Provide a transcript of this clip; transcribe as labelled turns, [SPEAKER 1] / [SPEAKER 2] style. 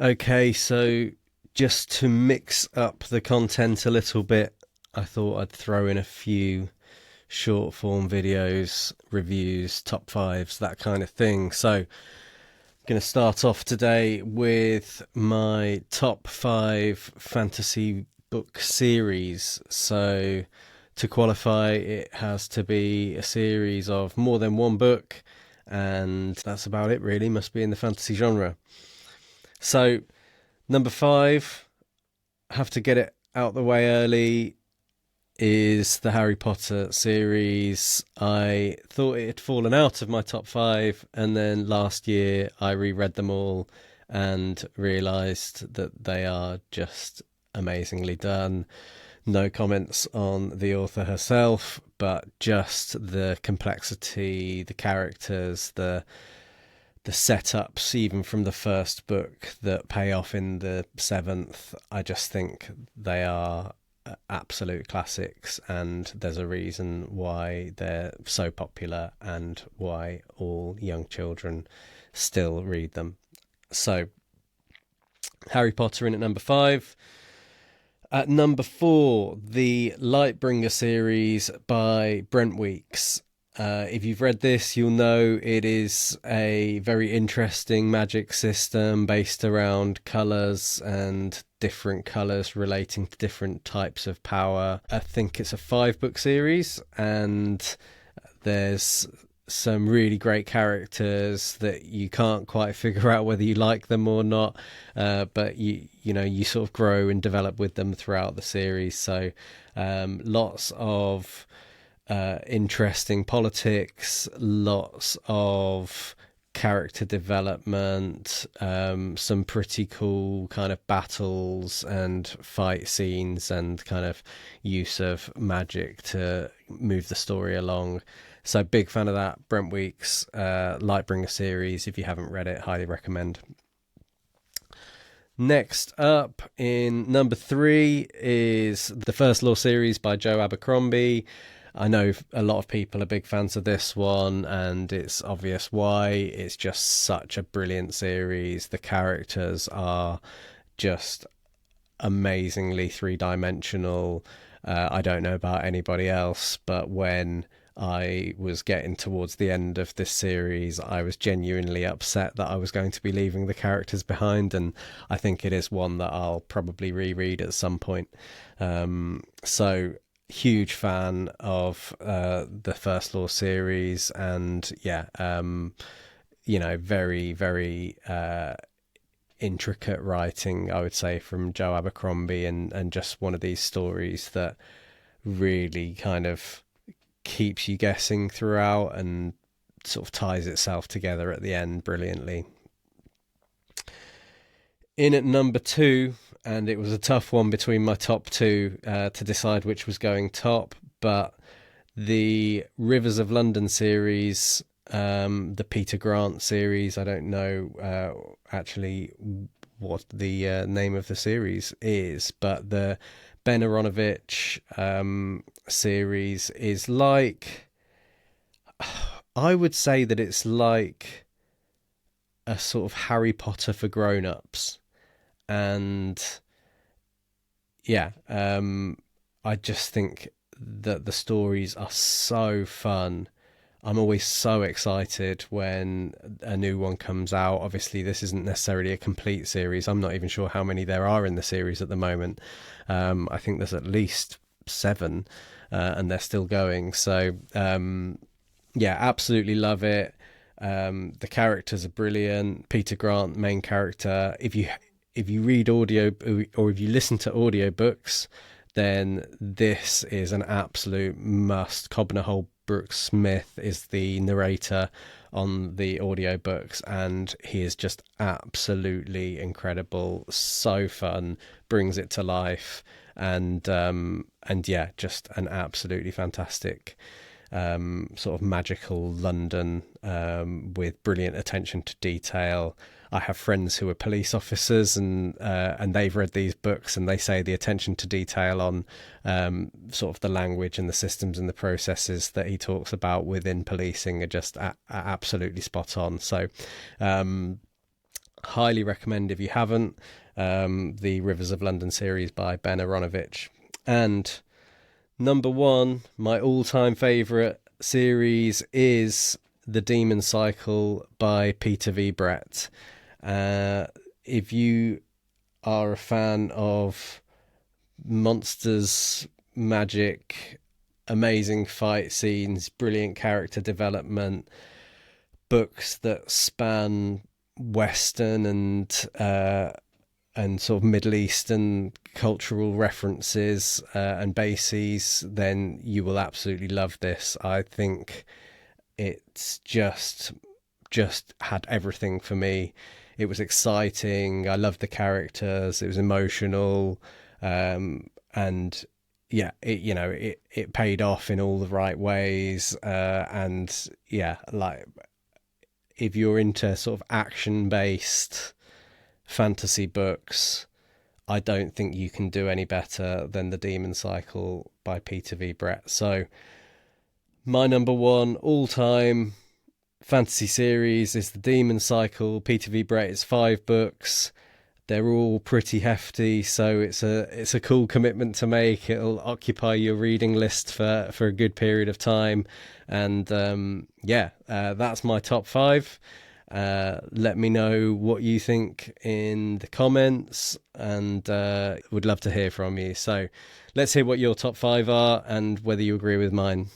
[SPEAKER 1] Okay, so just to mix up the content a little bit, I thought I'd throw in a few short form videos, reviews, top fives, that kind of thing. So, I'm going to start off today with my top five fantasy book series. So, to qualify, it has to be a series of more than one book, and that's about it, really. Must be in the fantasy genre. So, number five, have to get it out the way early, is the Harry Potter series. I thought it had fallen out of my top five, and then last year I reread them all and realised that they are just amazingly done. No comments on the author herself, but just the complexity, the characters, the setups, even from the first book that pay off in the seventh. I just think they are absolute classics, and there's a reason why they're so popular and why all young children still read them. So, Harry Potter in at number five. At number four, the Lightbringer series by Brent Weeks. If you've read this, you'll know it is a very interesting magic system based around colours and different colours relating to different types of power. I think it's a 5 book series, and there's some really great characters that you can't quite figure out whether you like them or not, but you sort of grow and develop with them throughout the series. So lots of interesting politics, lots of character development, some pretty cool kind of battles and fight scenes, and kind of use of magic to move the story along. So big fan of that. Brent Weeks, Lightbringer series. If you haven't read it, highly recommend. Next up, in number three, is the First Law series by Joe Abercrombie. I know a lot of people are big fans of this one, and it's obvious why. It's just such a brilliant series. The characters are just amazingly three-dimensional. I don't know about anybody else, but when I was getting towards the end of this series, I was genuinely upset that I was going to be leaving the characters behind, and I think it is one that I'll probably reread at some point. So huge fan of the First Law series, and very, very intricate writing, I would say, from Joe Abercrombie, and just one of these stories that really kind of keeps you guessing throughout and sort of ties itself together at the end brilliantly. In at number two, and it was a tough one between my top two to decide which was going top, but the Rivers of London series, the Peter Grant series. I don't know actually what the name of the series is, but the Ben Aronovich series is like, I would say that it's like a sort of Harry Potter for grown-ups. And I just think that the stories are so fun. I'm always so excited when a new one comes out. Obviously, this isn't necessarily a complete series. I'm not even sure how many there are in the series at the moment. I think there's at least 7, and they're still going. So, absolutely love it. The characters are brilliant. Peter Grant, main character. If you read audio, or if you listen to audiobooks, then this is an absolute must. Cobner Holbrook Smith is the narrator on the audiobooks, and he is just absolutely incredible. So fun, brings it to life, and just an absolutely fantastic sort of magical London, with brilliant attention to detail. I have friends who are police officers, and they've read these books, and they say the attention to detail on sort of the language and the systems and the processes that he talks about within policing are just absolutely spot on. So Highly recommend if you haven't. The Rivers of London series by Ben Aronovich. And number one, my all-time favourite series is The Demon Cycle by Peter V. Brett. If you are a fan of monsters, magic, amazing fight scenes, brilliant character development, books that span Western and sort of Middle Eastern cultural references and bases, then you will absolutely love this. I think it's just had everything for me. It was exciting. I loved the characters. It was emotional, and yeah, it paid off in all the right ways. And yeah, like if you're into sort of action based fantasy books, I don't think you can do any better than The Demon Cycle by Peter V. Brett. So my number one all time fantasy series is The Demon Cycle. Peter V. Brett is 5 books. They're all pretty hefty, so it's a cool commitment to make. It'll occupy your reading list for a good period of time, and that's my top 5. Let me know what you think in the comments, and would love to hear from you. So let's hear what your top 5 are and whether you agree with mine.